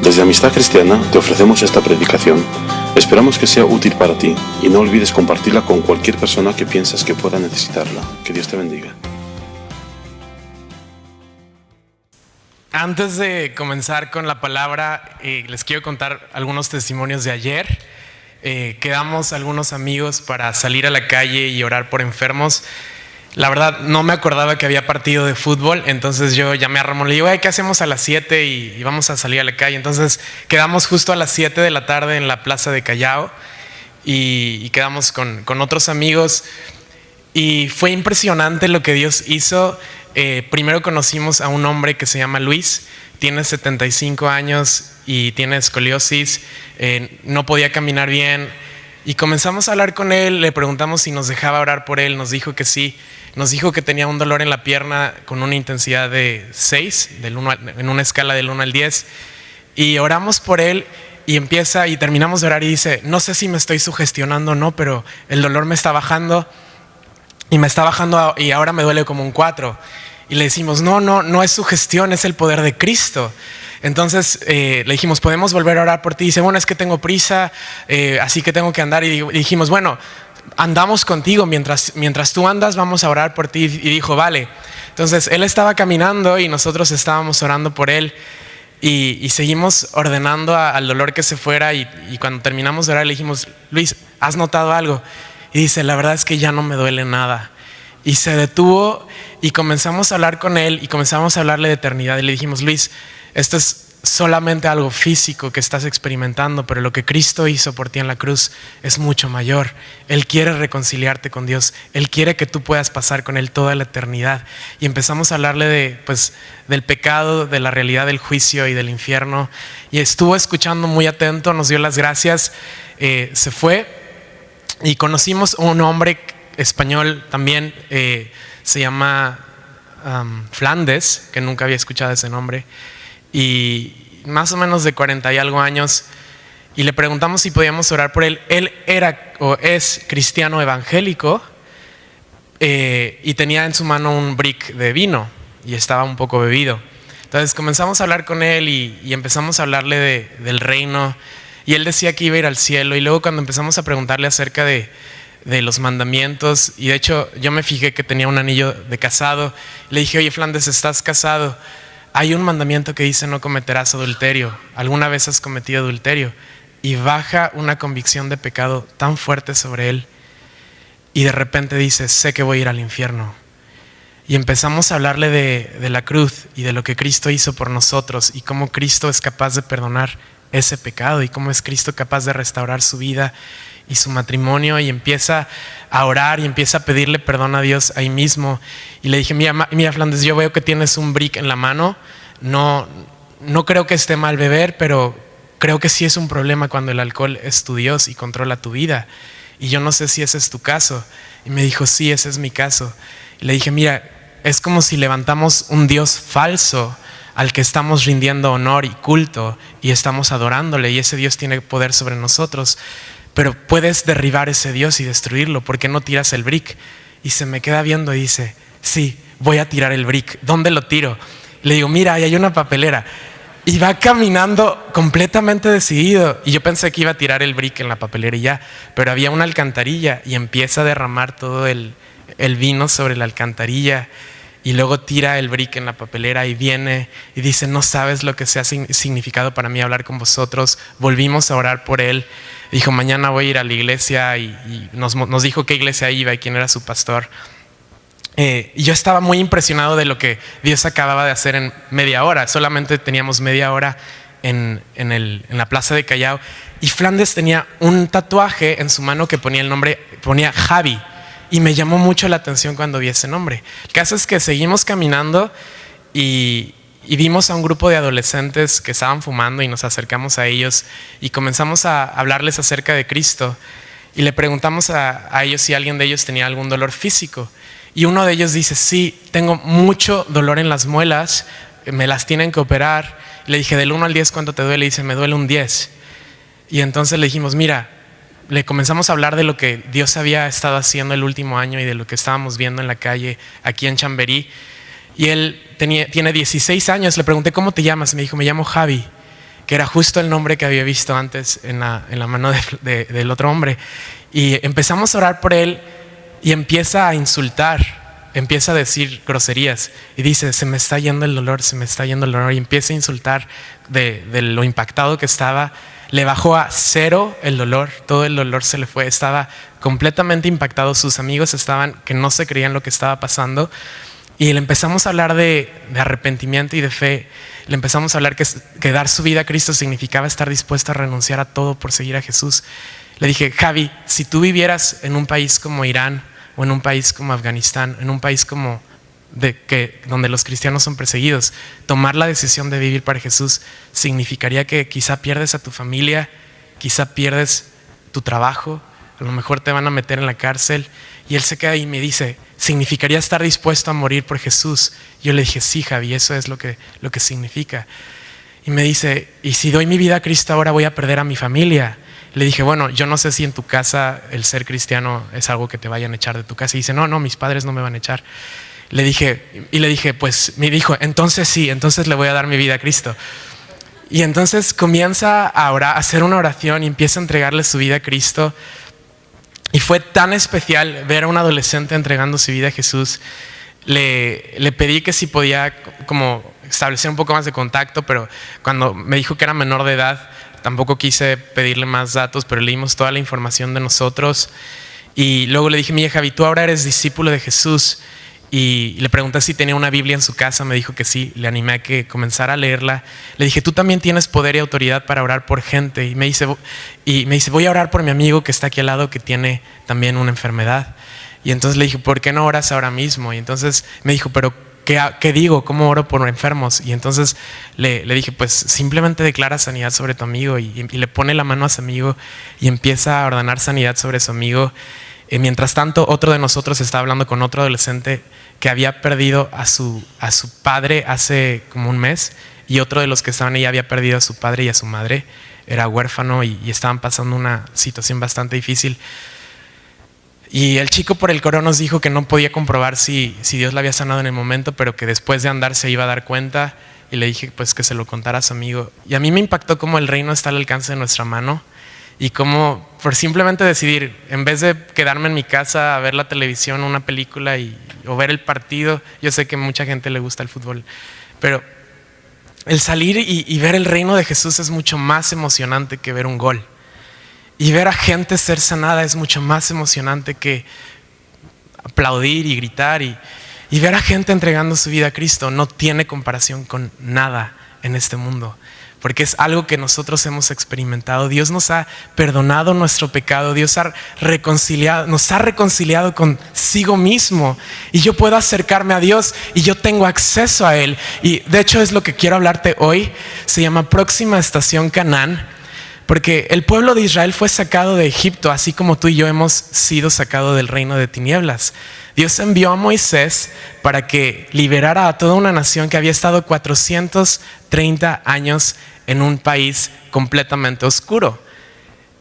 Desde Amistad Cristiana te ofrecemos esta predicación. Esperamos que sea útil para ti y no olvides compartirla con cualquier persona que piensas que pueda necesitarla. Que Dios te bendiga. Antes de comenzar con la palabra, les quiero contar algunos testimonios de ayer. Quedamos algunos amigos para salir a la calle y orar por enfermos. La verdad, no me acordaba que había partido de fútbol, entonces yo llamé a Ramón, le digo, ¿qué hacemos a las 7 y vamos a salir a la calle? Entonces quedamos justo a las 7 de la tarde en la plaza de Callao y quedamos con otros amigos y fue impresionante lo que Dios hizo. Primero conocimos a un hombre que se llama Luis, tiene 75 años y tiene escoliosis, no podía caminar bien y comenzamos a hablar con él, le preguntamos si nos dejaba orar por él, nos dijo que sí. Nos dijo que tenía un dolor en la pierna con una intensidad de 6, en una escala del 1 al 10. Y oramos por él y terminamos de orar y dice, no sé si me estoy sugestionando o no, pero el dolor me está bajando y ahora me duele como un 4. Y le decimos, no es sugestión, es el poder de Cristo. Entonces le dijimos, ¿podemos volver a orar por ti? Y dice, bueno, es que tengo prisa, así que tengo que andar. Y dijimos, bueno, andamos contigo, mientras tú andas vamos a orar por ti. Y dijo, vale. Entonces él estaba caminando y nosotros estábamos orando por él y seguimos ordenando al dolor que se fuera y cuando terminamos de orar le dijimos, Luis, ¿has notado algo? Y dice, la verdad es que ya no me duele nada. Y se detuvo y comenzamos a hablar con él y comenzamos a hablarle de eternidad y le dijimos, Luis, esto es solamente algo físico que estás experimentando, pero lo que Cristo hizo por ti en la cruz es mucho mayor. Él quiere reconciliarte con Dios, Él quiere que tú puedas pasar con Él toda la eternidad. Y empezamos a hablarle del pecado, de la realidad del juicio y del infierno. Y estuvo escuchando muy atento, nos dio las gracias, se fue y conocimos a un hombre español también, se llama Flandes, que nunca había escuchado ese nombre. Y más o menos de 40 y algo años, y le preguntamos si podíamos orar por él. Él era o es cristiano evangélico y tenía en su mano un brick de vino y estaba un poco bebido. Entonces comenzamos a hablar con él y empezamos a hablarle del reino y él decía que iba a ir al cielo. Y luego cuando empezamos a preguntarle acerca de los mandamientos, y de hecho yo me fijé que tenía un anillo de casado, le dije, oye Flandes, ¿estás casado? Hay un mandamiento que dice no cometerás adulterio. ¿Alguna vez has cometido adulterio? Y baja una convicción de pecado tan fuerte sobre él y de repente dice, sé que voy a ir al infierno. Y empezamos a hablarle de la cruz y de lo que Cristo hizo por nosotros y cómo Cristo es capaz de perdonar ese pecado y cómo es Cristo capaz de restaurar su vida y su matrimonio, y empieza a orar y empieza a pedirle perdón a Dios ahí mismo. Y le dije, mira Flandes, yo veo que tienes un brick en la mano, no creo que esté mal beber, pero creo que sí es un problema cuando el alcohol es tu Dios y controla tu vida, y yo no sé si ese es tu caso. Y me dijo, sí, ese es mi caso. Y le dije, mira, es como si levantamos un Dios falso al que estamos rindiendo honor y culto y estamos adorándole, y ese Dios tiene poder sobre nosotros. Pero puedes derribar ese Dios y destruirlo. ¿Por qué no tiras el brick? Y se me queda viendo y dice, sí, voy a tirar el brick. ¿Dónde lo tiro? Le digo, mira, ahí hay una papelera. Y va caminando completamente decidido. Y yo pensé que iba a tirar el brick en la papelera y ya, pero había una alcantarilla y empieza a derramar todo el vino sobre la alcantarilla. Y luego tira el brick en la papelera y viene y dice, no sabes lo que se ha significado para mí hablar con vosotros. Volvimos a orar por él. Dijo, mañana voy a ir a la iglesia, y nos dijo qué iglesia iba y quién era su pastor. Y yo estaba muy impresionado de lo que Dios acababa de hacer en media hora. Solamente teníamos media hora en la plaza de Callao. Y Flandes tenía un tatuaje en su mano que ponía el nombre, ponía Javi. Y me llamó mucho la atención cuando vi ese nombre. El caso es que seguimos caminando y vimos a un grupo de adolescentes que estaban fumando y nos acercamos a ellos y comenzamos a hablarles acerca de Cristo. Y le preguntamos a ellos si alguien de ellos tenía algún dolor físico. Y uno de ellos dice, sí, tengo mucho dolor en las muelas, me las tienen que operar. Y le dije, del 1 al 10, ¿cuánto te duele? Y dice, me duele un 10. Y entonces le dijimos, mira, le comenzamos a hablar de lo que Dios había estado haciendo el último año y de lo que estábamos viendo en la calle aquí en Chamberí. y él tiene 16 años. Le pregunté, ¿cómo te llamas? Me dijo, me llamo Javi, que era justo el nombre que había visto antes en la mano del otro hombre. Y empezamos a orar por él y empieza a insultar, empieza a decir groserías y dice, se me está yendo el dolor, se me está yendo el dolor, y empieza a insultar de lo impactado que estaba. Le bajó a 0 el dolor, todo el dolor se le fue, estaba completamente impactado. Sus amigos estaban que no se creían lo que estaba pasando, y le empezamos a hablar de arrepentimiento y de fe. Le empezamos a hablar que dar su vida a Cristo significaba estar dispuesto a renunciar a todo por seguir a Jesús. Le dije, Javi, si tú vivieras en un país como Irán o en un país como Afganistán, en un país como donde los cristianos son perseguidos, tomar la decisión de vivir para Jesús significaría que quizá pierdes a tu familia, quizá pierdes tu trabajo, a lo mejor te van a meter en la cárcel. Y él se queda y me dice, ¿significaría estar dispuesto a morir por Jesús? Yo le dije, sí, Javi, eso es lo que significa. Y me dice, ¿y si doy mi vida a Cristo ahora voy a perder a mi familia? Le dije, bueno, yo no sé si en tu casa el ser cristiano es algo que te vayan a echar de tu casa. Y dice, no, mis padres no me van a echar. Le dije, pues me dijo, entonces sí, entonces le voy a dar mi vida a Cristo. Y entonces comienza a orar, a hacer una oración y empieza a entregarle su vida a Cristo. Y fue tan especial ver a un adolescente entregando su vida a Jesús. Le pedí que si podía como establecer un poco más de contacto, pero cuando me dijo que era menor de edad, tampoco quise pedirle más datos, pero le dimos toda la información de nosotros. Y luego le dije, mira, Javi, tú ahora eres discípulo de Jesús. Y le pregunté si tenía una Biblia en su casa, me dijo que sí, le animé a que comenzara a leerla. Le dije, tú también tienes poder y autoridad para orar por gente. Y me dice, voy a orar por mi amigo que está aquí al lado, que tiene también una enfermedad. Y entonces le dije, ¿por qué no oras ahora mismo? Y entonces me dijo, pero ¿qué digo? ¿Cómo oro por enfermos? Y entonces le dije, pues simplemente declara sanidad sobre tu amigo. Y le pone la mano a su amigo y empieza a ordenar sanidad sobre su amigo. Mientras tanto, otro de nosotros estaba hablando con otro adolescente que había perdido a su padre hace como un mes, y otro de los que estaban ahí había perdido a su padre y a su madre, era huérfano y estaban pasando una situación bastante difícil. Y el chico por el coro nos dijo que no podía comprobar si Dios la había sanado en el momento, pero que después de andar se iba a dar cuenta, y le dije pues que se lo contara a su amigo. Y a mí me impactó cómo el reino está al alcance de nuestra mano. Y cómo por simplemente decidir, en vez de quedarme en mi casa a ver la televisión, una película o ver el partido, yo sé que a mucha gente le gusta el fútbol, pero el salir y ver el reino de Jesús es mucho más emocionante que ver un gol. Y ver a gente ser sanada es mucho más emocionante que aplaudir y gritar. Y ver a gente entregando su vida a Cristo no tiene comparación con nada en este mundo, porque es algo que nosotros hemos experimentado. Dios nos ha perdonado nuestro pecado, Dios nos ha reconciliado consigo mismo, y yo puedo acercarme a Dios y yo tengo acceso a Él. Y de hecho es lo que quiero hablarte hoy. Se llama Próxima Estación Canaán, porque el pueblo de Israel fue sacado de Egipto, así como tú y yo hemos sido sacados del reino de tinieblas. Dios envió a Moisés para que liberara a toda una nación que había estado 430 años en un país completamente oscuro.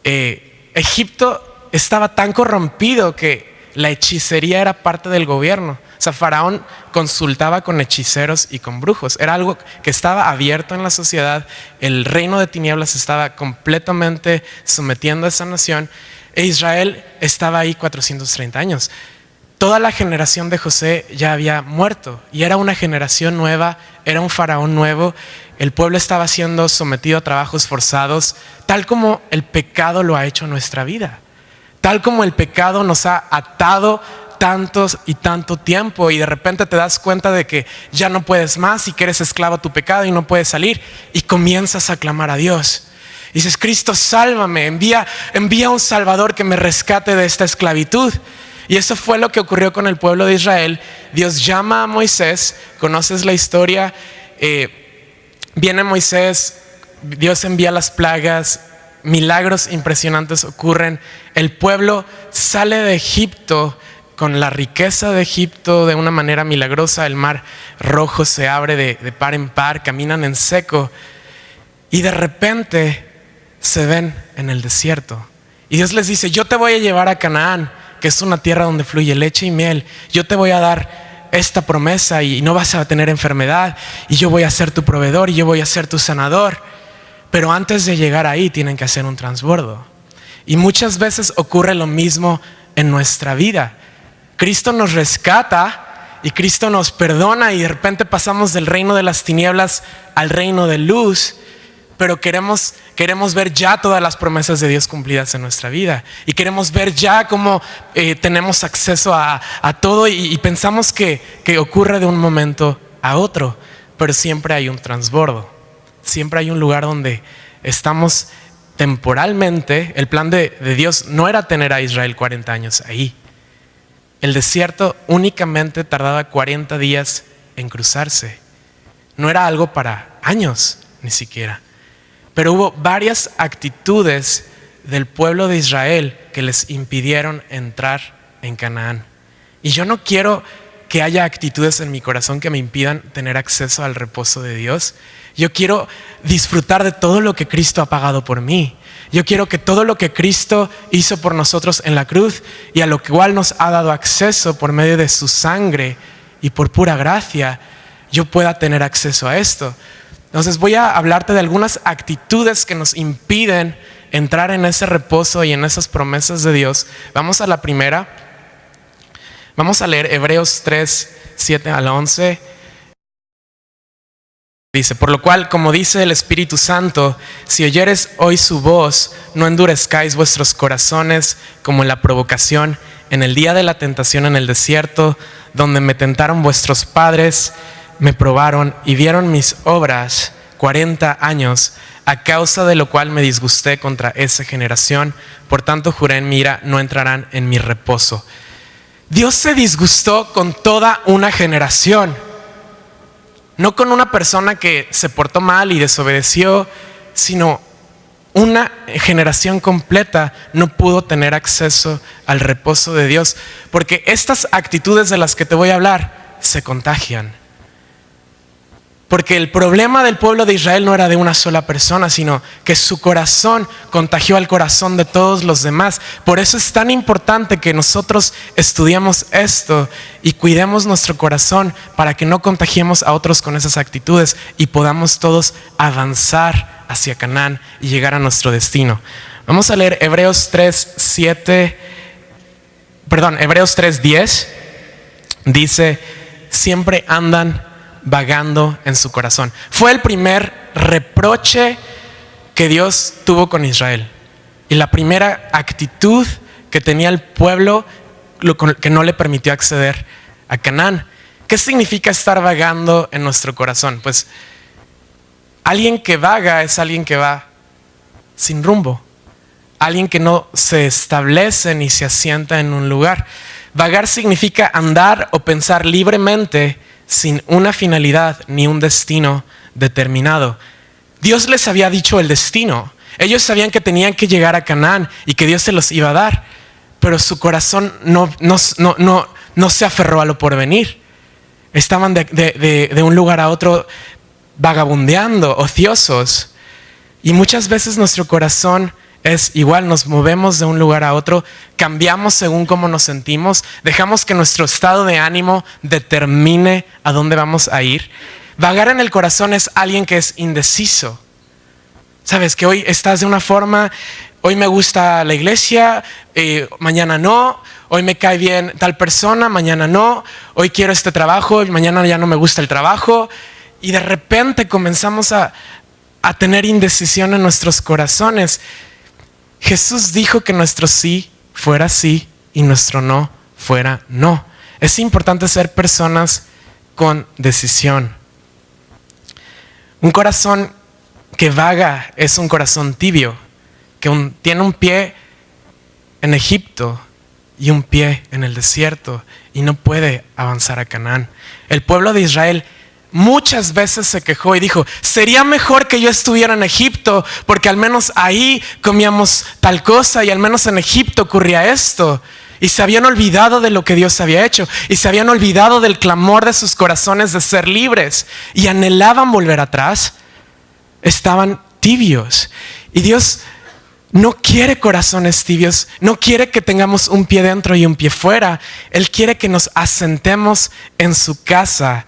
Egipto estaba tan corrompido que la hechicería era parte del gobierno. O sea, Faraón consultaba con hechiceros y con brujos. Era algo que estaba abierto en la sociedad. El reino de tinieblas estaba completamente sometiendo a esa nación, e Israel estaba ahí 430 años. Toda la generación de José ya había muerto y era una generación nueva, era un faraón nuevo. El pueblo estaba siendo sometido a trabajos forzados, tal como el pecado lo ha hecho en nuestra vida, tal como el pecado nos ha atado tantos y tanto tiempo, y de repente te das cuenta de que ya no puedes más y que eres esclavo a tu pecado y no puedes salir, y comienzas a clamar a Dios. Dices, Cristo, sálvame, envía un Salvador que me rescate de esta esclavitud. Y eso fue lo que ocurrió con el pueblo de Israel. Dios llama a Moisés, conoces la historia, viene Moisés, Dios envía las plagas, milagros impresionantes ocurren, el pueblo sale de Egipto con la riqueza de Egipto de una manera milagrosa. El mar Rojo se abre de par en par, caminan en seco, y de repente se ven en el desierto. Y Dios les dice, yo te voy a llevar a Canaán, que es una tierra donde fluye leche y miel. Yo te voy a dar esta promesa y no vas a tener enfermedad y yo voy a ser tu proveedor y yo voy a ser tu sanador. Pero antes de llegar ahí tienen que hacer un transbordo. Y muchas veces ocurre lo mismo en nuestra vida. Cristo nos rescata y Cristo nos perdona y de repente pasamos del reino de las tinieblas al reino de luz, pero queremos ver ya todas las promesas de Dios cumplidas en nuestra vida y queremos ver ya cómo tenemos acceso a todo y pensamos que ocurre de un momento a otro, pero siempre hay un transbordo, siempre hay un lugar donde estamos temporalmente. El plan de Dios no era tener a Israel 40 años ahí. El desierto únicamente tardaba 40 días en cruzarse. No era algo para años ni siquiera. Pero hubo varias actitudes del pueblo de Israel que les impidieron entrar en Canaán. Y yo no quiero que haya actitudes en mi corazón que me impidan tener acceso al reposo de Dios. Yo quiero disfrutar de todo lo que Cristo ha pagado por mí. Yo quiero que todo lo que Cristo hizo por nosotros en la cruz y a lo cual nos ha dado acceso por medio de su sangre y por pura gracia, yo pueda tener acceso a esto. Entonces voy a hablarte de algunas actitudes que nos impiden entrar en ese reposo y en esas promesas de Dios. Vamos a la primera. Vamos a leer Hebreos 3, 7 al 11. Dice: por lo cual, como dice el Espíritu Santo, si oyeres hoy su voz, no endurezcáis vuestros corazones como en la provocación, en el día de la tentación en el desierto, donde me tentaron vuestros padres, me probaron y vieron mis obras 40 años, a causa de lo cual me disgusté contra esa generación. Por tanto juré en mi ira, no entrarán en mi reposo. Dios se disgustó con toda una generación, no con una persona que se portó mal y desobedeció, sino una generación completa no pudo tener acceso al reposo de Dios, porque estas actitudes de las que te voy a hablar se contagian. Porque el problema del pueblo de Israel no era de una sola persona, sino que su corazón contagió al corazón de todos los demás. Por eso es tan importante que nosotros estudiemos esto y cuidemos nuestro corazón para que no contagiemos a otros con esas actitudes y podamos todos avanzar hacia Canaán y llegar a nuestro destino. Vamos a leer Hebreos 3:10. Dice: siempre andan vagando en su corazón. Fue el primer reproche que Dios tuvo con Israel y la primera actitud que tenía el pueblo que no le permitió acceder a Canaán. ¿Qué significa estar vagando en nuestro corazón? Pues alguien que vaga es alguien que va sin rumbo, alguien que no se establece ni se asienta en un lugar. Vagar significa andar o pensar libremente sin una finalidad ni un destino determinado. Dios les había dicho el destino. Ellos sabían que tenían que llegar a Canaán y que Dios se los iba a dar, pero su corazón no se aferró a lo porvenir. Estaban de un lugar a otro vagabundeando, ociosos. Y muchas veces nuestro corazón es igual, nos movemos de un lugar a otro, cambiamos según cómo nos sentimos, dejamos que nuestro estado de ánimo determine a dónde vamos a ir. Vagar en el corazón es alguien que es indeciso. Sabes que hoy estás de una forma, hoy me gusta la iglesia, mañana no, hoy me cae bien tal persona, mañana no, hoy quiero este trabajo, mañana ya no me gusta el trabajo. Y de repente comenzamos a tener indecisión en nuestros corazones. Jesús dijo que nuestro sí fuera sí y nuestro no fuera no. Es importante ser personas con decisión. Un corazón que vaga es un corazón tibio, que tiene un pie en Egipto y un pie en el desierto y no puede avanzar a Canaán. El pueblo de Israel muchas veces se quejó y dijo: sería mejor que yo estuviera en Egipto, porque al menos ahí comíamos tal cosa y al menos en Egipto ocurría esto. Y se habían olvidado de lo que Dios había hecho y se habían olvidado del clamor de sus corazones de ser libres y anhelaban volver atrás. Estaban tibios y Dios no quiere corazones tibios, no quiere que tengamos un pie dentro y un pie fuera. Él quiere que nos asentemos en su casa.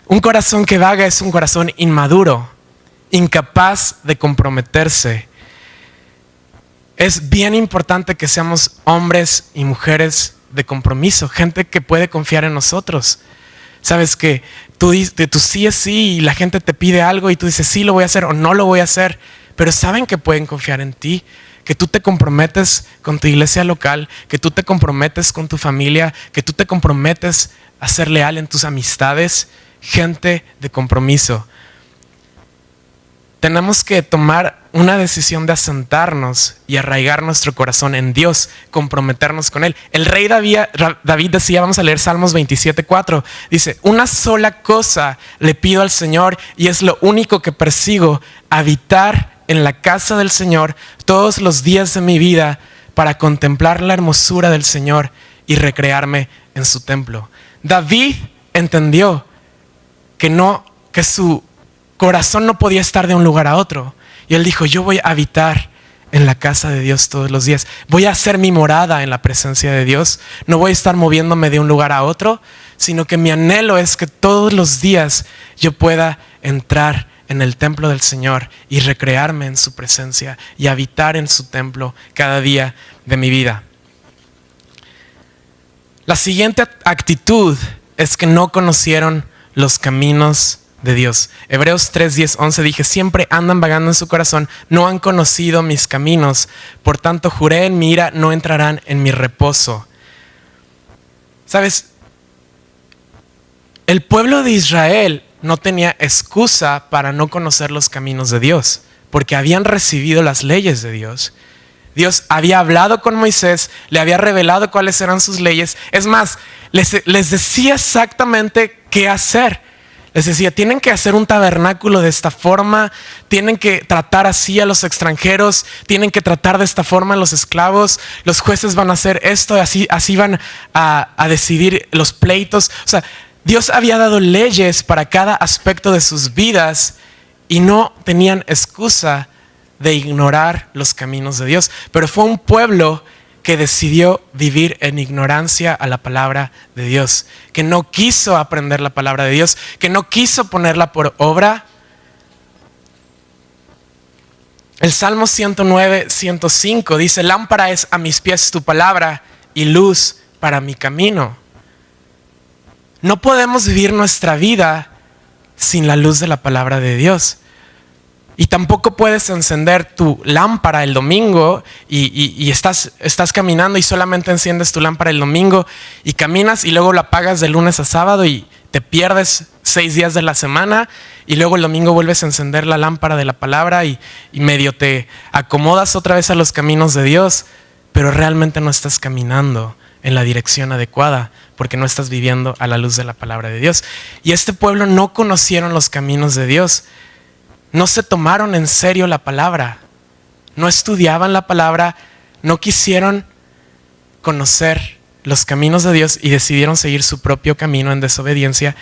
Un corazón que vaga es un corazón inmaduro, incapaz de comprometerse. Es bien importante que seamos hombres y mujeres de compromiso, gente que puede confiar en nosotros. Sabes que tú sí es sí y la gente te pide algo y tú dices sí lo voy a hacer o no lo voy a hacer, pero saben que pueden confiar en ti, que tú te comprometes con tu iglesia local, que tú te comprometes con tu familia, que tú te comprometes a ser leal en tus amistades, gente de compromiso. Tenemos que tomar una decisión de asentarnos y arraigar nuestro corazón en Dios, comprometernos con Él. El rey David decía, vamos a leer Salmos 27:4, dice, una sola cosa le pido al Señor y es lo único que persigo, habitar en la casa del Señor todos los días de mi vida para contemplar la hermosura del Señor y recrearme en su templo. David entendió que su corazón no podía estar de un lugar a otro. Y él dijo, yo voy a habitar en la casa de Dios todos los días. Voy a hacer mi morada en la presencia de Dios. No voy a estar moviéndome de un lugar a otro, sino que mi anhelo es que todos los días yo pueda entrar en el templo del Señor y recrearme en su presencia y habitar en su templo cada día de mi vida. La siguiente actitud es que no conocieron los caminos de Dios. Hebreos 3, 10, 11 dije, siempre andan vagando en su corazón, no han conocido mis caminos, por tanto juré en mi ira, no entrarán en mi reposo. ¿Sabes? El pueblo de Israel no tenía excusa para no conocer los caminos de Dios, porque habían recibido las leyes de Dios. Dios había hablado con Moisés, le había revelado cuáles eran sus leyes. Es más, les decía exactamente qué hacer. Les decía, tienen que hacer un tabernáculo de esta forma, tienen que tratar así a los extranjeros, tienen que tratar de esta forma a los esclavos, los jueces van a hacer esto, así van a decidir los pleitos. O sea, Dios había dado leyes para cada aspecto de sus vidas y no tenían excusa de ignorar los caminos de Dios. Pero fue un pueblo que decidió vivir en ignorancia a la palabra de Dios, que no quiso aprender la palabra de Dios, que no quiso ponerla por obra. El Salmo 109, 105 dice, lámpara es a mis pies tu palabra y luz para mi camino. No podemos vivir nuestra vida sin la luz de la palabra de Dios. Y tampoco puedes encender tu lámpara el domingo y estás caminando y solamente enciendes tu lámpara el domingo y caminas y luego la apagas de lunes a sábado y te pierdes 6 días de la semana y luego el domingo vuelves a encender la lámpara de la palabra y medio te acomodas otra vez a los caminos de Dios, pero realmente no estás caminando en la dirección adecuada porque no estás viviendo a la luz de la palabra de Dios. Y este pueblo no conocieron los caminos de Dios. No se tomaron en serio la palabra, no estudiaban la palabra, no quisieron conocer los caminos de Dios y decidieron seguir su propio camino en desobediencia.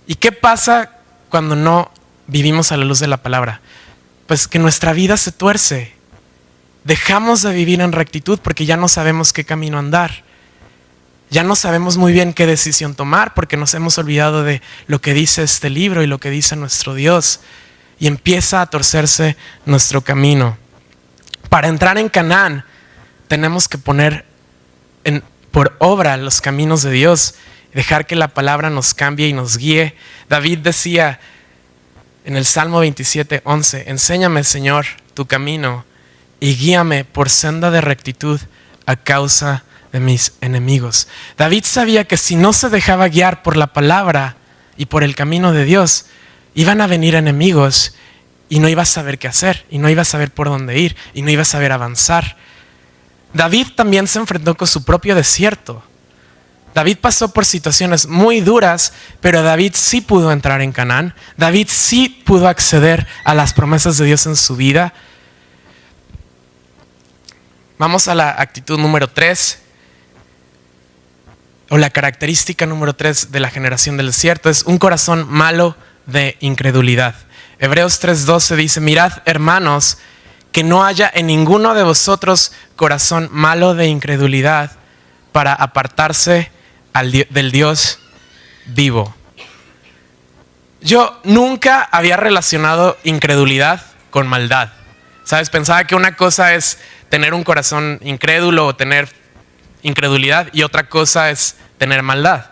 ¿Y qué pasa cuando no vivimos a la luz de la palabra? Pues que nuestra vida se tuerce. Dejamos de vivir en rectitud porque ya no sabemos qué camino andar. Ya no sabemos muy bien qué decisión tomar porque nos hemos olvidado de lo que dice este libro y lo que dice nuestro Dios. Y empieza a torcerse nuestro camino. Para entrar en Canaán, tenemos que poner por obra los caminos de Dios, dejar que la palabra nos cambie y nos guíe. David decía en el Salmo 27, 11, enséñame, Señor, tu camino y guíame por senda de rectitud a causa de mis enemigos. David sabía que si no se dejaba guiar por la palabra y por el camino de Dios, iban a venir enemigos y no iba a saber qué hacer, y no iba a saber por dónde ir, y no iba a saber avanzar. David también se enfrentó con su propio desierto. David pasó por situaciones muy duras, pero David sí pudo entrar en Canaán. David sí pudo acceder a las promesas de Dios en su vida. Vamos a la actitud número 3, o la característica número 3 de la generación del desierto, es un corazón malo de incredulidad. Hebreos 3:12 dice, mirad, hermanos, que no haya en ninguno de vosotros corazón malo de incredulidad para apartarse del Dios vivo. Yo nunca había relacionado incredulidad con maldad. ¿Sabes? Pensaba que una cosa es tener un corazón incrédulo o tener incredulidad y otra cosa es tener maldad.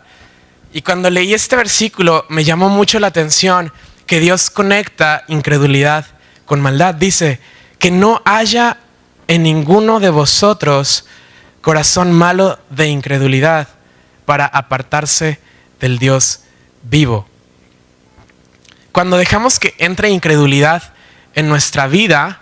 Y cuando leí este versículo me llamó mucho la atención que Dios conecta incredulidad con maldad. Dice que no haya en ninguno de vosotros corazón malo de incredulidad para apartarse del Dios vivo. Cuando dejamos que entre incredulidad en nuestra vida,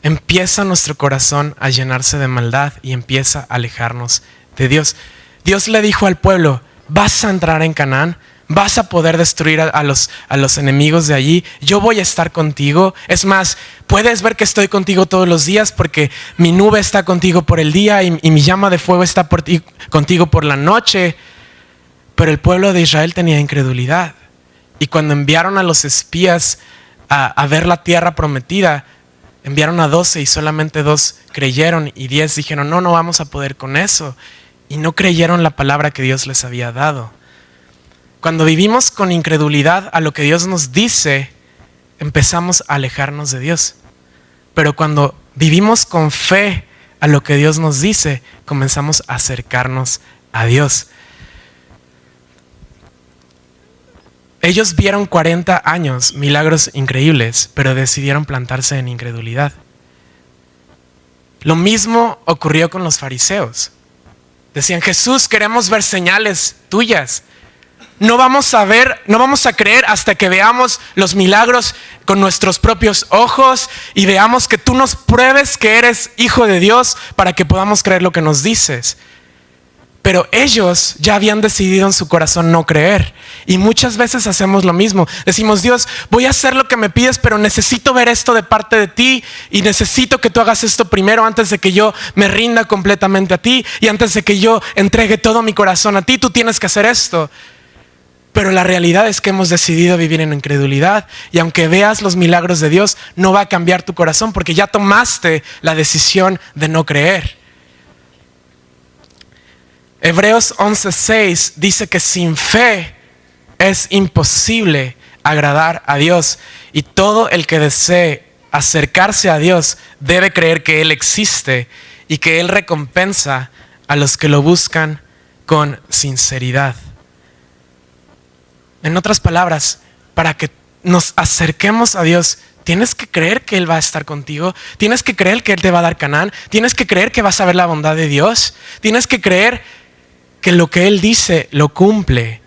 empieza nuestro corazón a llenarse de maldad y empieza a alejarnos de Dios. Dios le dijo al pueblo: vas a entrar en Canaán, vas a poder destruir a los enemigos de allí, yo voy a estar contigo. Es más, puedes ver que estoy contigo todos los días porque mi nube está contigo por el día y mi llama de fuego está contigo por la noche. Pero el pueblo de Israel tenía incredulidad. Y cuando enviaron a los espías a ver la tierra prometida, enviaron a 12 y solamente 2 creyeron y 10 dijeron: no vamos a poder con eso. Y no creyeron la palabra que Dios les había dado. Cuando vivimos con incredulidad a lo que Dios nos dice, empezamos a alejarnos de Dios. Pero cuando vivimos con fe a lo que Dios nos dice, comenzamos a acercarnos a Dios. Ellos vieron 40 años, milagros increíbles, pero decidieron plantarse en incredulidad. Lo mismo ocurrió con los fariseos. Decían: Jesús, queremos ver señales tuyas. No vamos a creer hasta que veamos los milagros con nuestros propios ojos y veamos que tú nos pruebes que eres hijo de Dios para que podamos creer lo que nos dices. Pero ellos ya habían decidido en su corazón no creer. Y muchas veces hacemos lo mismo. Decimos: Dios, voy a hacer lo que me pides, pero necesito ver esto de parte de ti y necesito que tú hagas esto primero antes de que yo me rinda completamente a ti y antes de que yo entregue todo mi corazón a ti. Tú tienes que hacer esto. Pero la realidad es que hemos decidido vivir en incredulidad y aunque veas los milagros de Dios, no va a cambiar tu corazón porque ya tomaste la decisión de no creer. Hebreos 11:6 dice que sin fe es imposible agradar a Dios y todo el que desee acercarse a Dios debe creer que Él existe y que Él recompensa a los que lo buscan con sinceridad. En otras palabras, para que nos acerquemos a Dios, tienes que creer que Él va a estar contigo. Tienes que creer que Él te va a dar Canaán. Tienes que creer que vas a ver la bondad de Dios. Tienes que creer que lo que Él dice lo cumple.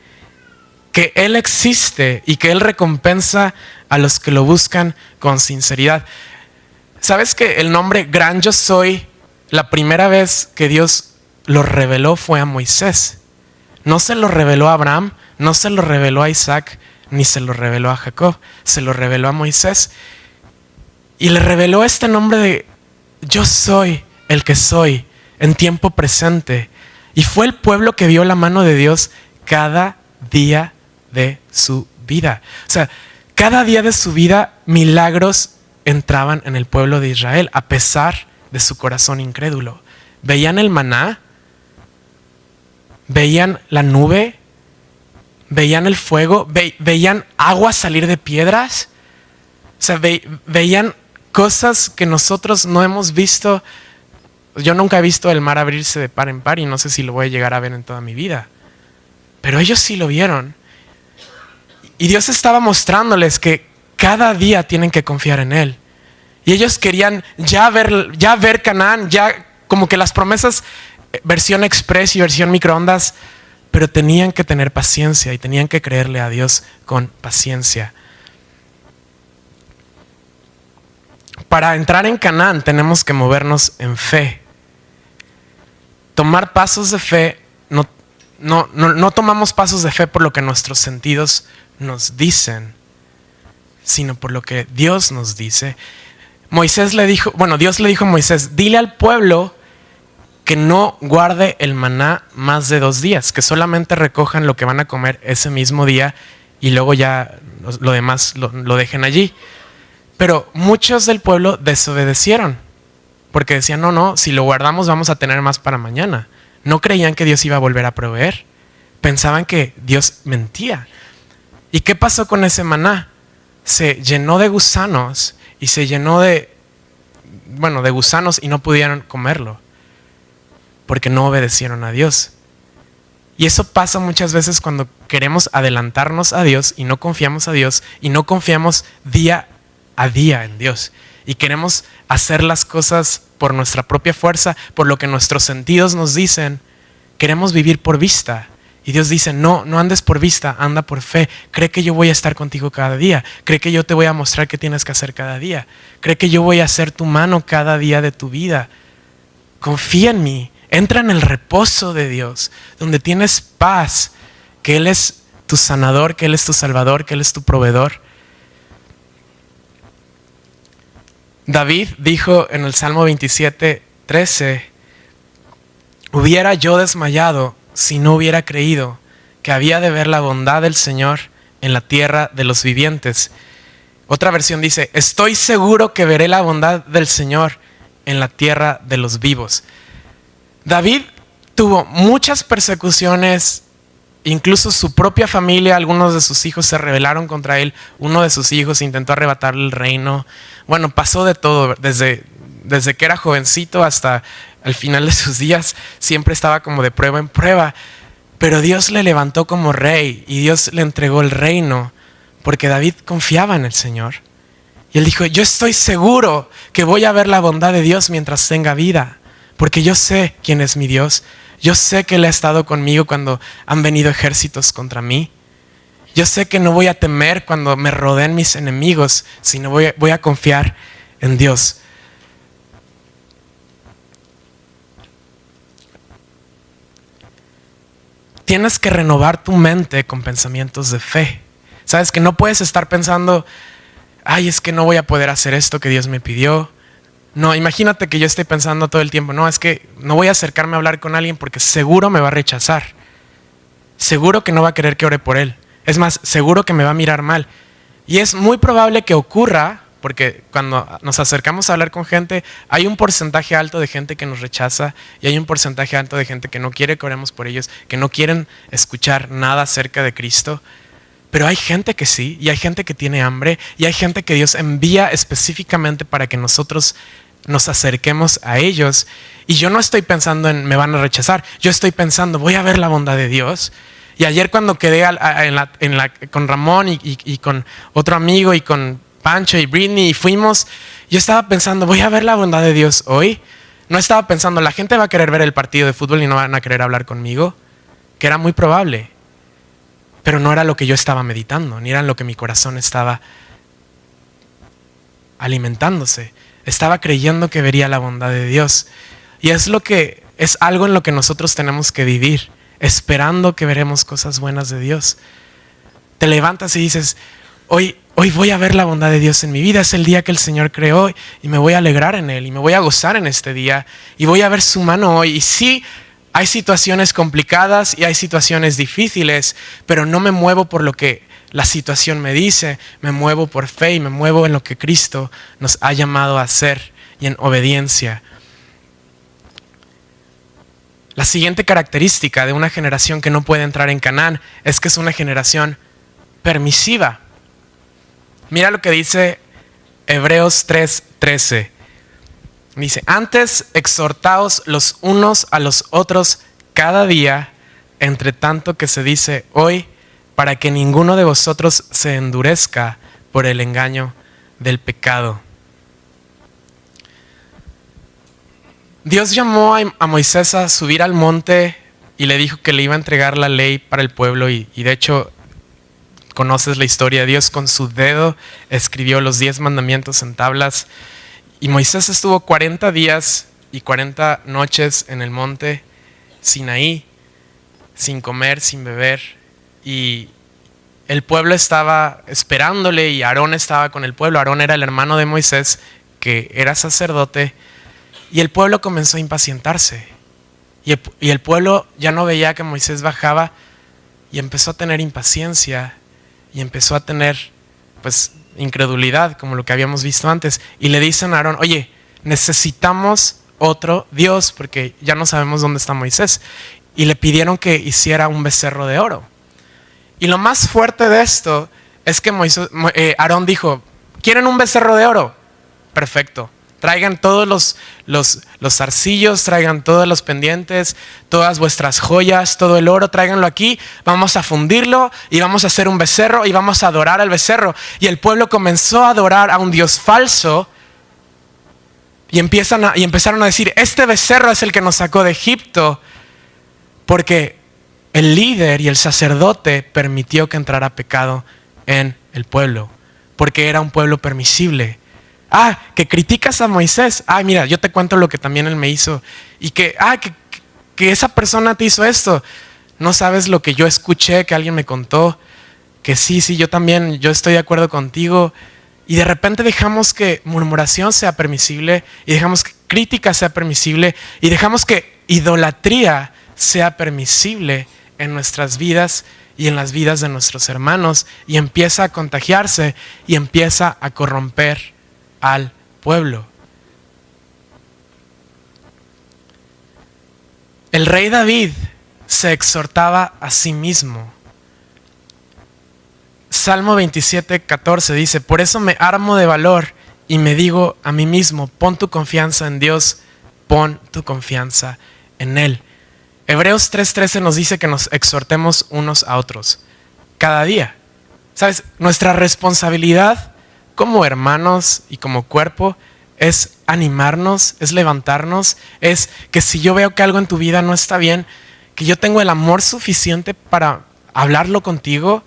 Que Él existe y que Él recompensa a los que lo buscan con sinceridad. ¿Sabes que el nombre Gran Yo Soy, la primera vez que Dios lo reveló fue a Moisés? No se lo reveló a Abraham, no se lo reveló a Isaac, ni se lo reveló a Jacob. Se lo reveló a Moisés. Y le reveló este nombre de Yo soy el que soy en tiempo presente. Y fue el pueblo que vio la mano de Dios cada día de su vida. O sea, cada día de su vida milagros entraban en el pueblo de Israel a pesar de su corazón incrédulo. Veían el maná, veían la nube, veían el fuego, veían agua salir de piedras. O sea, veían cosas que nosotros no hemos visto. Yo nunca he visto el mar abrirse de par en par y no sé si lo voy a llegar a ver en toda mi vida. Pero ellos sí lo vieron. Y Dios estaba mostrándoles que cada día tienen que confiar en Él. Y ellos querían ya ver Canaán, ya como que las promesas versión express y versión microondas, pero tenían que tener paciencia y tenían que creerle a Dios con paciencia. Para entrar en Canaán tenemos que movernos en fe. Tomar pasos de fe, no tomamos pasos de fe por lo que nuestros sentidos nos dicen, sino por lo que Dios nos dice. Dios le dijo a Moisés: dile al pueblo que no guarde el maná más de 2 días, que solamente recojan lo que van a comer ese mismo día y luego ya lo demás lo dejen allí. Pero muchos del pueblo desobedecieron, porque decían, no, si lo guardamos vamos a tener más para mañana. No creían que Dios iba a volver a proveer. Pensaban que Dios mentía. ¿Y qué pasó con ese maná? Se llenó de gusanos y se llenó de gusanos y no pudieron comerlo, porque no obedecieron a Dios. Y eso pasa muchas veces cuando queremos adelantarnos a Dios y no confiamos a Dios y no confiamos día a día en Dios. Y queremos hacer las cosas por nuestra propia fuerza, por lo que nuestros sentidos nos dicen. Queremos vivir por vista. Y Dios dice, no andes por vista, anda por fe. Cree que yo voy a estar contigo cada día. Cree que yo te voy a mostrar qué tienes que hacer cada día. Cree que yo voy a ser tu mano cada día de tu vida. Confía en mí. Entra en el reposo de Dios, donde tienes paz, que Él es tu sanador, que Él es tu salvador, que Él es tu proveedor. David dijo en el Salmo 27:13, hubiera yo desmayado si no hubiera creído que había de ver la bondad del Señor en la tierra de los vivientes. Otra versión dice, estoy seguro que veré la bondad del Señor en la tierra de los vivos. David tuvo muchas persecuciones, incluso su propia familia, algunos de sus hijos se rebelaron contra él, uno de sus hijos intentó arrebatarle el reino. Bueno, pasó de todo, desde que era jovencito hasta al final de sus días, siempre estaba como de prueba en prueba, pero Dios le levantó como rey y Dios le entregó el reino, porque David confiaba en el Señor. Y él dijo, yo estoy seguro que voy a ver la bondad de Dios mientras tenga vida, porque yo sé quién es mi Dios. Yo sé que Él ha estado conmigo cuando han venido ejércitos contra mí. Yo sé que no voy a temer cuando me rodeen mis enemigos, sino voy a confiar en Dios. Tienes que renovar tu mente con pensamientos de fe. Sabes que no puedes estar pensando, es que no voy a poder hacer esto que Dios me pidió. No, imagínate que yo esté pensando todo el tiempo, es que no voy a acercarme a hablar con alguien porque seguro me va a rechazar. Seguro que no va a querer que ore por él. Es más, seguro que me va a mirar mal. Y es muy probable que ocurra, porque cuando nos acercamos a hablar con gente, hay un porcentaje alto de gente que nos rechaza y hay un porcentaje alto de gente que no quiere que oremos por ellos, que no quieren escuchar nada acerca de Cristo. Pero hay gente que sí, y hay gente que tiene hambre, y hay gente que Dios envía específicamente para que nosotros nos acerquemos a ellos. Y yo no estoy pensando en me van a rechazar, yo estoy pensando voy a ver la bondad de Dios. Y ayer cuando quedé con Ramón y con otro amigo y con Pancho y Britney y fuimos, yo estaba pensando voy a ver la bondad de Dios hoy. No estaba pensando la gente va a querer ver el partido de fútbol y no van a querer hablar conmigo, que era muy probable. Pero no era lo que yo estaba meditando, ni era lo que mi corazón estaba alimentándose. Estaba creyendo que vería la bondad de Dios. Y es algo en lo que nosotros tenemos que vivir, esperando que veremos cosas buenas de Dios. Te levantas y dices, hoy voy a ver la bondad de Dios en mi vida. Es el día que el Señor creó y me voy a alegrar en Él y me voy a gozar en este día y voy a ver su mano hoy. Y sí, hay situaciones complicadas y hay situaciones difíciles, pero no me muevo por lo que la situación me dice, me muevo por fe y me muevo en lo que Cristo nos ha llamado a hacer y en obediencia. La siguiente característica de una generación que no puede entrar en Canaán es que es una generación permisiva. Mira lo que dice Hebreos 3:13. Dice, antes exhortaos los unos a los otros cada día, entre tanto que se dice hoy, para que ninguno de vosotros se endurezca por el engaño del pecado. Dios llamó a Moisés a subir al monte y le dijo que le iba a entregar la ley para el pueblo y de hecho conoces la historia. Dios con su dedo escribió los 10 mandamientos en tablas y Moisés estuvo 40 días y 40 noches en el monte Sinaí, sin comer, sin beber, y el pueblo estaba esperándole y Aarón estaba con el pueblo. Aarón era el hermano de Moisés, que era sacerdote, y el pueblo comenzó a impacientarse. Y el pueblo ya no veía que Moisés bajaba y empezó a tener impaciencia y empezó a tener incredulidad, como lo que habíamos visto antes. Y le dicen a Aarón, oye, necesitamos otro Dios porque ya no sabemos dónde está Moisés. Y le pidieron que hiciera un becerro de oro. Y lo más fuerte de esto es que Aarón dijo, ¿quieren un becerro de oro? Perfecto. Traigan todos los zarcillos, traigan todos los pendientes, todas vuestras joyas, todo el oro, tráiganlo aquí, vamos a fundirlo y vamos a hacer un becerro y vamos a adorar al becerro. Y el pueblo comenzó a adorar a un Dios falso y empezaron a decir, este becerro es el que nos sacó de Egipto, porque el líder y el sacerdote permitió que entrara pecado en el pueblo, porque era un pueblo permisible. Que criticas a Moisés. Mira, yo te cuento lo que también él me hizo. Y que esa persona te hizo esto. No sabes lo que yo escuché, que alguien me contó. Que sí, yo también, yo estoy de acuerdo contigo. Y de repente dejamos que murmuración sea permisible. Y dejamos que crítica sea permisible. Y dejamos que idolatría sea permisible en nuestras vidas y en las vidas de nuestros hermanos. Y empieza a contagiarse y empieza a corromper al pueblo. El rey David se exhortaba a sí mismo. Salmo 27:14 dice, por eso me armo de valor y me digo a mí mismo, pon tu confianza en Dios, pon tu confianza en Él. Hebreos 3:13 nos dice que nos exhortemos unos a otros cada día. ¿Sabes? Nuestra responsabilidad como hermanos y como cuerpo es animarnos, es levantarnos, es que si yo veo que algo en tu vida no está bien, que yo tengo el amor suficiente para hablarlo contigo,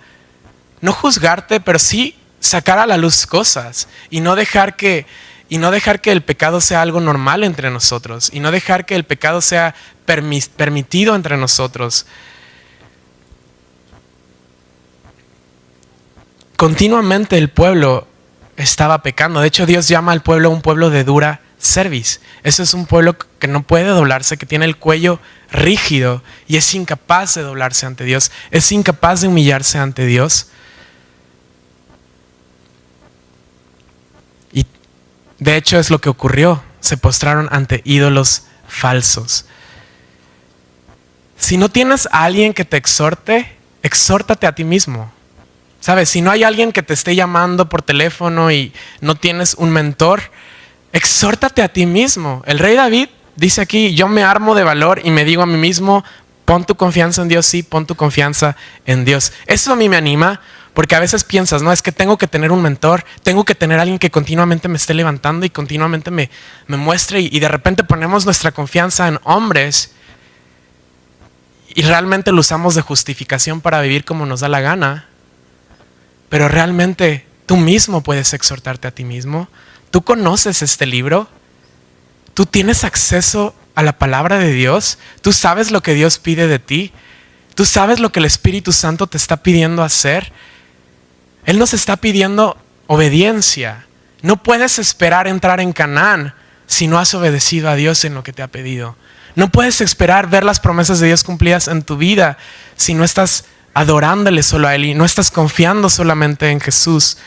no juzgarte, pero sí sacar a la luz cosas y no dejar que el pecado sea algo normal entre nosotros y no dejar que el pecado sea permitido entre nosotros. Continuamente el pueblo estaba pecando. De hecho, Dios llama al pueblo un pueblo de dura cerviz. Eso es un pueblo que no puede doblarse, que tiene el cuello rígido y es incapaz de doblarse ante Dios, es incapaz de humillarse ante Dios. Y de hecho es lo que ocurrió. Se postraron ante ídolos falsos. Si no tienes a alguien que te exhorte, exhórtate a ti mismo. ¿Sabes? Si no hay alguien que te esté llamando por teléfono y no tienes un mentor, exhórtate a ti mismo. El rey David dice aquí, yo me armo de valor y me digo a mí mismo, pon tu confianza en Dios, sí, pon tu confianza en Dios. Eso a mí me anima porque a veces piensas, no, es que tengo que tener un mentor, tengo que tener a alguien que continuamente me esté levantando y continuamente me muestre y de repente ponemos nuestra confianza en hombres y realmente lo usamos de justificación para vivir como nos da la gana. Pero realmente tú mismo puedes exhortarte a ti mismo. Tú conoces este libro. Tú tienes acceso a la palabra de Dios. Tú sabes lo que Dios pide de ti. Tú sabes lo que el Espíritu Santo te está pidiendo hacer. Él nos está pidiendo obediencia. No puedes esperar entrar en Canaán si no has obedecido a Dios en lo que te ha pedido. No puedes esperar ver las promesas de Dios cumplidas en tu vida si no estás adorándole solo a Él y no estás confiando solamente en Jesús.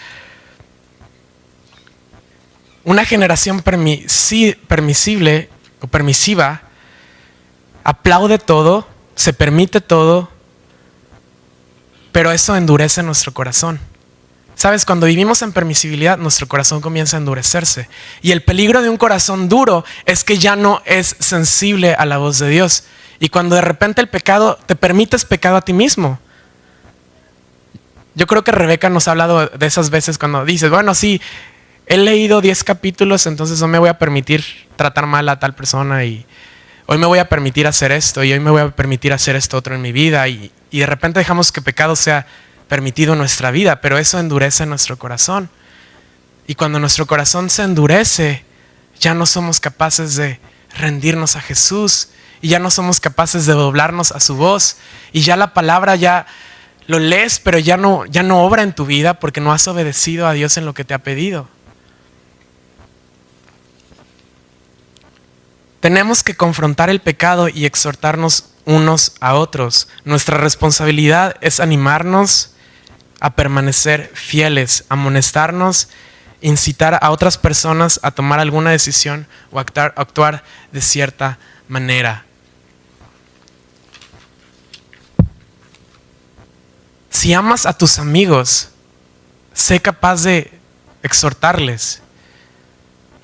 Una generación permisible o permisiva aplaude todo, se permite todo, pero eso endurece nuestro corazón. ¿Sabes? Cuando vivimos en permisibilidad, nuestro corazón comienza a endurecerse. Y el peligro de un corazón duro es que ya no es sensible a la voz de Dios. Y cuando de repente el pecado, te permites pecado a ti mismo. Yo creo que Rebeca nos ha hablado de esas veces cuando dices, bueno, sí, he leído 10 capítulos, entonces no me voy a permitir tratar mal a tal persona y hoy me voy a permitir hacer esto y hoy me voy a permitir hacer esto otro en mi vida y de repente dejamos que pecado sea permitido en nuestra vida, pero eso endurece nuestro corazón. Y cuando nuestro corazón se endurece, ya no somos capaces de rendirnos a Jesús y ya no somos capaces de doblarnos a su voz y ya la palabra ya lo lees, pero ya no obra en tu vida porque no has obedecido a Dios en lo que te ha pedido. Tenemos que confrontar el pecado y exhortarnos unos a otros. Nuestra responsabilidad es animarnos a permanecer fieles, a amonestarnos, incitar a otras personas a tomar alguna decisión o actuar de cierta manera. Si amas a tus amigos, sé capaz de exhortarles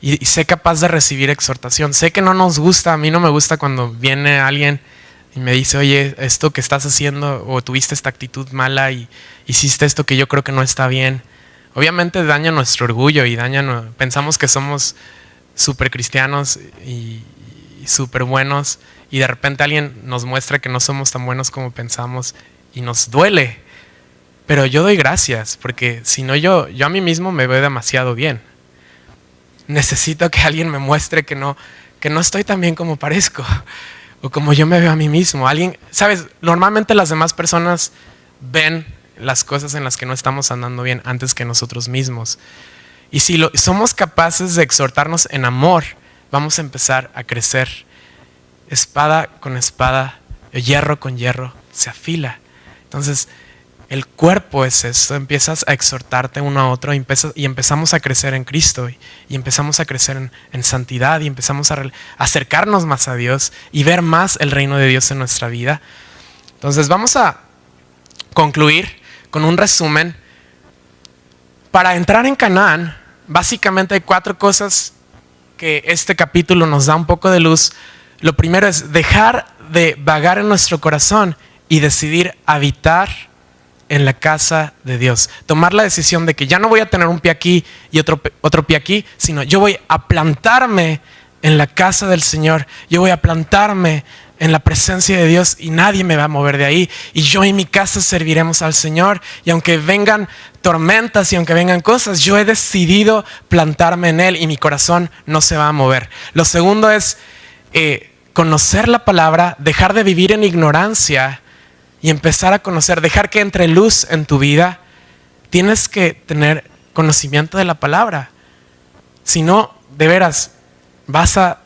y sé capaz de recibir exhortación. Sé que no nos gusta, a mí no me gusta cuando viene alguien y me dice, oye, esto que estás haciendo o tuviste esta actitud mala y hiciste esto que yo creo que no está bien. Obviamente daña nuestro orgullo y pensamos que somos súper cristianos y súper buenos y de repente alguien nos muestra que no somos tan buenos como pensamos y nos duele. Pero yo doy gracias porque si no yo a mí mismo me veo demasiado bien. Necesito que alguien me muestre que no estoy tan bien como parezco o como yo me veo a mí mismo. Alguien, ¿sabes? Normalmente las demás personas ven las cosas en las que no estamos andando bien antes que nosotros mismos. Y si somos capaces de exhortarnos en amor, vamos a empezar a crecer. Espada con espada, hierro con hierro, se afila. Entonces, el cuerpo es esto, empiezas a exhortarte uno a otro y empezamos a crecer en Cristo y empezamos a crecer en santidad y empezamos a acercarnos más a Dios y ver más el reino de Dios en nuestra vida. Entonces vamos a concluir con un resumen. Para entrar en Canaán, básicamente hay 4 cosas que este capítulo nos da un poco de luz. Lo primero es dejar de vagar en nuestro corazón y decidir habitar en la casa de Dios. Tomar la decisión de que ya no voy a tener un pie aquí y otro pie aquí, sino yo voy a plantarme en la casa del Señor. Yo voy a plantarme en la presencia de Dios y nadie me va a mover de ahí. Y yo y mi casa serviremos al Señor. Y aunque vengan tormentas y aunque vengan cosas, yo he decidido plantarme en Él y mi corazón no se va a mover. Lo segundo es conocer la palabra, dejar de vivir en ignorancia y empezar a conocer, dejar que entre luz en tu vida. Tienes que tener conocimiento de la palabra. Si no, de veras, vas a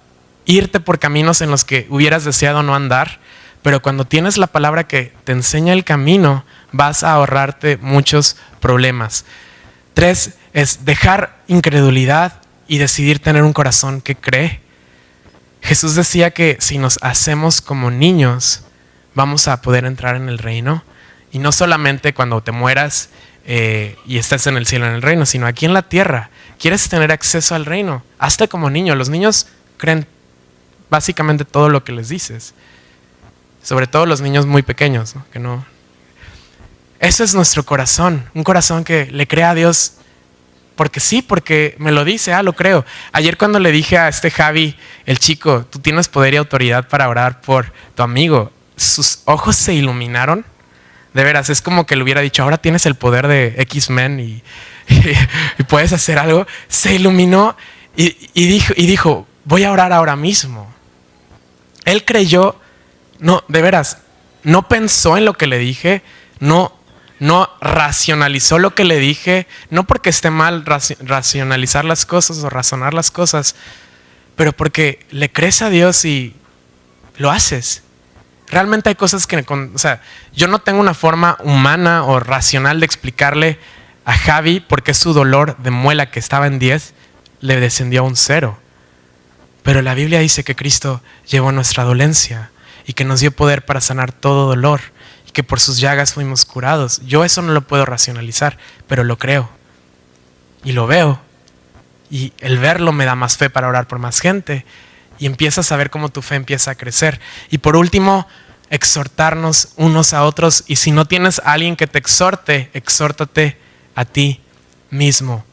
irte por caminos en los que hubieras deseado no andar, pero cuando tienes la palabra que te enseña el camino, vas a ahorrarte muchos problemas. 3 es dejar incredulidad y decidir tener un corazón que cree. Jesús decía que si nos hacemos como niños, vamos a poder entrar en el reino. Y no solamente cuando te mueras y estés en el cielo en el reino, sino aquí en la tierra. ¿Quieres tener acceso al reino? Hazte como niño. Los niños creen básicamente todo lo que les dices. Sobre todo los niños muy pequeños, ¿no? Que no. Eso es nuestro corazón. Un corazón que le cree a Dios porque sí, porque me lo dice, lo creo. Ayer cuando le dije a Javi, el chico, tú tienes poder y autoridad para orar por tu amigo, sus ojos se iluminaron. De veras, es como que le hubiera dicho, ahora tienes el poder de X-Men y puedes hacer algo. Se iluminó y dijo, voy a orar ahora mismo. Él creyó, no, de veras, no pensó en lo que le dije, no racionalizó lo que le dije, no porque esté mal racionalizar las cosas o razonar las cosas, pero porque le crees a Dios y lo haces. Realmente hay cosas que, yo no tengo una forma humana o racional de explicarle a Javi por qué su dolor de muela que estaba en 10 le descendió a un 0. Pero la Biblia dice que Cristo llevó nuestra dolencia y que nos dio poder para sanar todo dolor y que por sus llagas fuimos curados. Yo eso no lo puedo racionalizar, pero lo creo y lo veo. Y el verlo me da más fe para orar por más gente. Y empiezas a ver cómo tu fe empieza a crecer. Y por último, exhortarnos unos a otros. Y si no tienes a alguien que te exhorte, exhórtate a ti mismo.